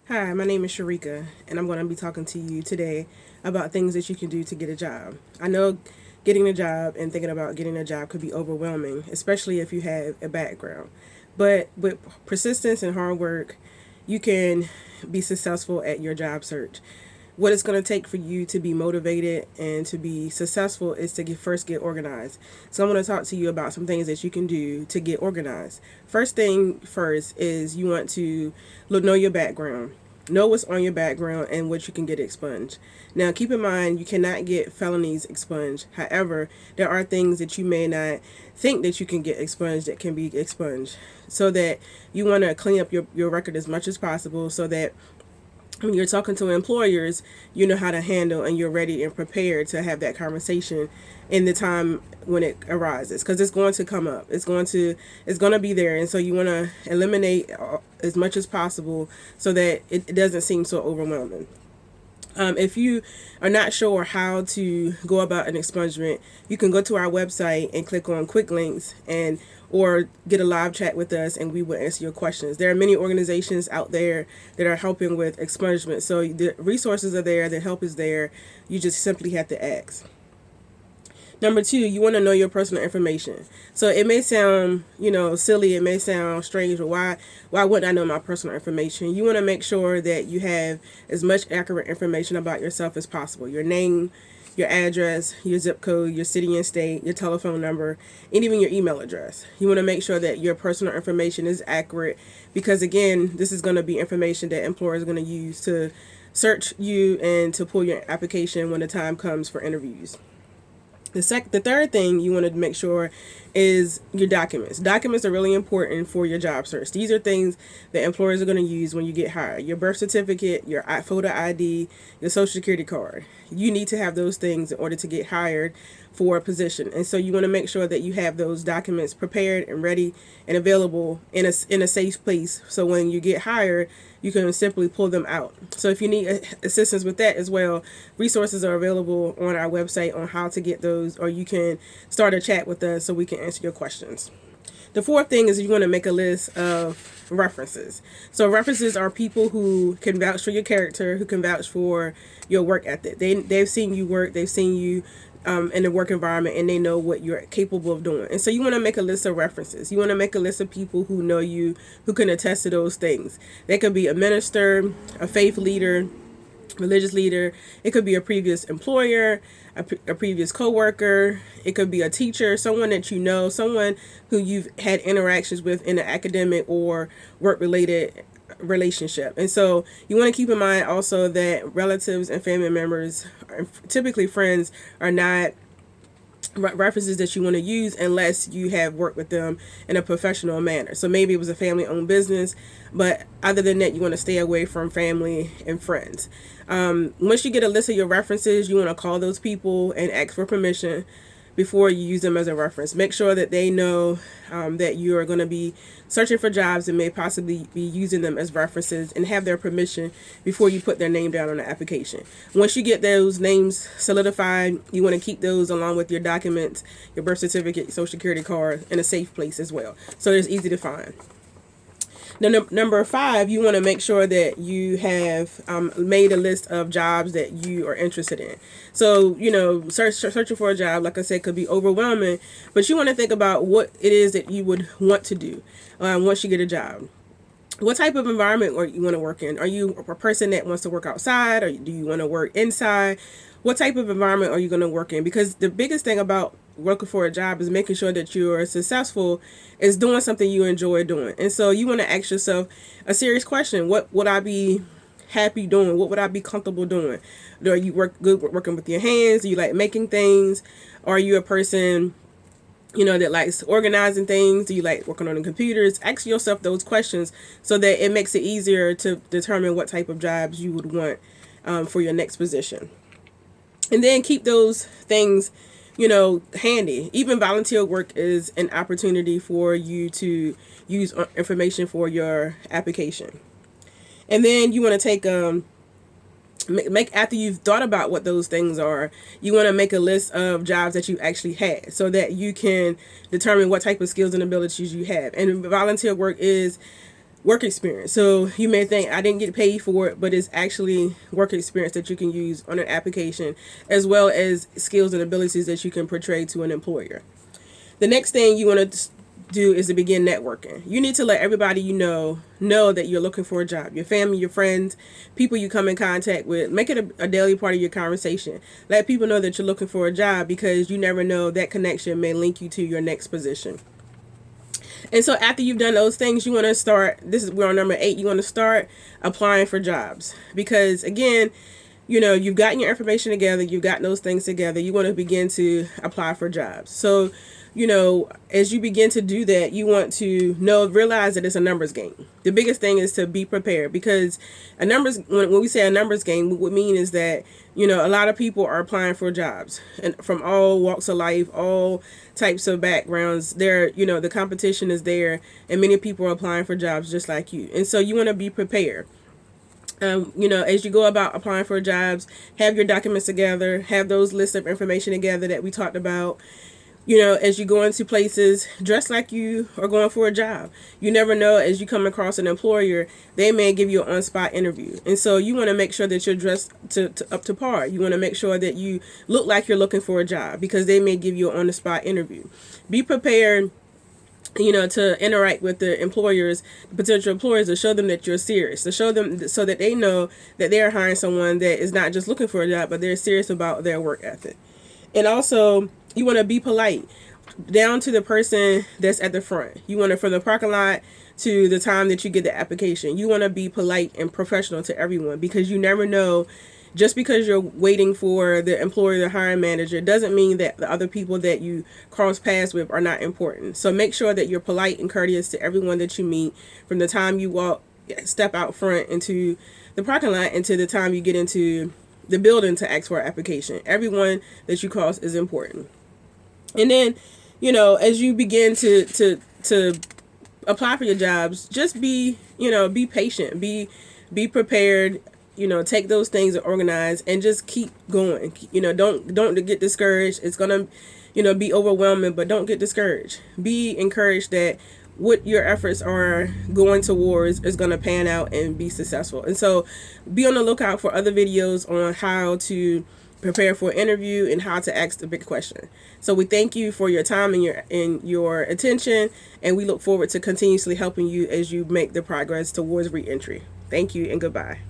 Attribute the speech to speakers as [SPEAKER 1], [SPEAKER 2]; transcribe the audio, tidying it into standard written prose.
[SPEAKER 1] Hi, my name is Sharika, and I'm going to be talking to you today about things that you can do to get a job. I know getting a job and thinking about getting a job could be overwhelming, especially if you have a background. But with persistence and hard work, you can be successful at your job search. What it's going to take for you to be motivated and to be successful is to first get organized. So I'm going to talk to you about some things that you can do to get organized. First thing first is you want to know your background. Know what's on your background and what you can get expunged. Now, keep in mind, you cannot get felonies expunged. However, there are things that you may not think that you can get expunged that can be expunged. So that you want to clean up your record as much as possible so that when you're talking to employers, you know how to handle and you're ready and prepared to have that conversation in the time when it arises, because it's going to come up. It's going to be there, and so you want to eliminate as much as possible so that it doesn't seem so overwhelming. If you are not sure how to go about an expungement, you can go to our website and click on quick links and or get a live chat with us and we will answer your questions. There are many organizations out there that are helping with expungement. So the resources are there, the help is there. You just simply have to ask. Number two, you want to know your personal information. So it may sound, silly. It may sound strange, but why wouldn't I know my personal information? You want to make sure that you have as much accurate information about yourself as possible. Your name, your address, your zip code, your city and state, your telephone number, and even your email address. You want to make sure that your personal information is accurate because, again, this is going to be information that employers are going to use to search you and to pull your application when the time comes for interviews. The third thing you want to make sure is your documents. Documents are really important for your job search. These are things that employers are going to use when you get hired. Your birth certificate, your photo ID, your social security card. You need to have those things in order to get hired for a position. And so you want to make sure that you have those documents prepared and ready and available in a safe place. So when you get hired, you can simply pull them out. So if you need assistance with that as well, resources are available on our website on how to get those, or you can start a chat with us so we can answer your questions. The fourth thing is you want to make a list of references. So references are people who can vouch for your character, who can vouch for your work ethic. They've seen you work, they've seen you in the work environment, and they know what you're capable of doing. And so you want to make a list of references. You want to make a list of people who know you, who can attest to those things. They could be a minister, a faith leader, religious leader. It could be a previous employer, a previous coworker. It could be a teacher, someone that you know, someone who you've had interactions with in an academic or work related relationship. And so you want to keep in mind also that relatives and family members, typically friends, are not references that you want to use unless you have worked with them in a professional manner. So maybe it was a family owned business, but other than that, you want to stay away from family and friends. Once you get a list of your references, you want to call those people and ask for permission before you use them as a reference. Make sure that they know that you are going to be searching for jobs and may possibly be using them as references, and have their permission before you put their name down on the application. Once you get those names solidified, you want to keep those along with your documents, your birth certificate, your social security card, in a safe place as well, so it's easy to find. Now, number five, you want to make sure that you have made a list of jobs that you are interested in. So, searching for a job, like I said, could be overwhelming, but you want to think about what it is that you would want to do once you get a job. What type of environment are you want to work in? Are you a person that wants to work outside, or do you want to work inside? What type of environment are you going to work in? Because the biggest thing about working for a job is making sure that you are successful, is doing something you enjoy doing. And so you want to ask yourself a serious question. What would I be happy doing? What would I be comfortable doing? Do you work good working with your hands? Do you like making things? Are you a person that likes organizing things? Do you like working on the computers? Ask yourself those questions so that it makes it easier to determine what type of jobs you would want for your next position. And then keep those things, handy. Even volunteer work is an opportunity for you to use information for your application. And then you want to take make after you've thought about what those things are, you want to make a list of jobs that you actually had so that you can determine what type of skills and abilities you have. And volunteer work is work experience. So you may think I didn't get paid for it, but it's actually work experience that you can use on an application, as well as skills and abilities that you can portray to an employer. The next thing you want to do is to begin networking. You need to let everybody you know that you're looking for a job. Your family, your friends, people you come in contact with. Make it a daily part of your conversation. Let people know that you're looking for a job, because you never know, that connection may link you to your next position. And so after you've done those things, you want to start, we're on number 8, you want to start applying for jobs. Because again, you've gotten your information together, you've gotten those things together, you want to begin to apply for jobs. So, as you begin to do that, you want to realize that it's a numbers game. The biggest thing is to be prepared, because when we say a numbers game, what we mean is that, a lot of people are applying for jobs, and from all walks of life, all types of backgrounds. The competition is there, and many people are applying for jobs just like you. And so you want to be prepared. As you go about applying for jobs, have your documents together, have those lists of information together that we talked about. As you go into places, dress like you are going for a job. You never know, as you come across an employer, they may give you an on-spot interview. And so you want to make sure that you're dressed up to par. You want to make sure that you look like you're looking for a job, because they may give you an on-the-spot interview. Be prepared, to interact with the employers, the potential employers, to show them that you're serious, to show them so that they know that they're hiring someone that is not just looking for a job, but they're serious about their work ethic. And also, you want to be polite down to the person that's at the front. You want to, from the parking lot to the time that you get the application, you want to be polite and professional to everyone, because you never know. Just because you're waiting for the employer, the hiring manager, doesn't mean that the other people that you cross paths with are not important. So make sure that you're polite and courteous to everyone that you meet, from the time you step out front into the parking lot, and to the time you get into the building to ask for an application. Everyone that you cross is important. And then, as you begin to apply for your jobs, just be patient, be prepared. Take those things and organize, and just keep going. Don't get discouraged. It's gonna, be overwhelming, but don't get discouraged. Be encouraged that what your efforts are going towards is going to pan out and be successful. And so be on the lookout for other videos on how to prepare for an interview and how to ask the big question. So we thank you for your time and your attention, and we look forward to continuously helping you as you make the progress towards reentry. Thank you, and goodbye.